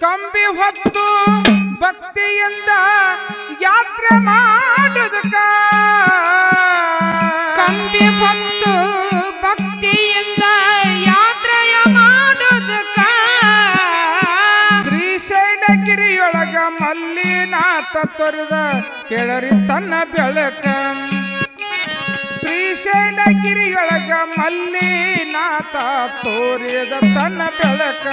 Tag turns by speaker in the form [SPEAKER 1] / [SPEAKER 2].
[SPEAKER 1] ಕಂಬಿ ಹೊತ್ತು ಭಕ್ತಿಯಿಂದ ಯಾತ್ರೆ ಮಾಡುದಕ್ಕ
[SPEAKER 2] ಕಂಬಿ ಹೊತ್ತು ಭಕ್ತಿಯಿಂದ ಯಾತ್ರೆಯ ಮಾಡುದಕ್ಕ
[SPEAKER 1] ಶ್ರೀಶೈಲಗಿರಿಯೊಳಗ ಮಲ್ಲಿನಾಥ ತೊರೆದ ಕೆಳರಿ ತನ್ನ ಬೆಳಕ ಶ್ರೀಶೈಲಗಿರಿಯೊಳಗ ಮಲ್ಲಿನಾಥ ತೋರಿದ ತನ್ನ ಬೆಳಕ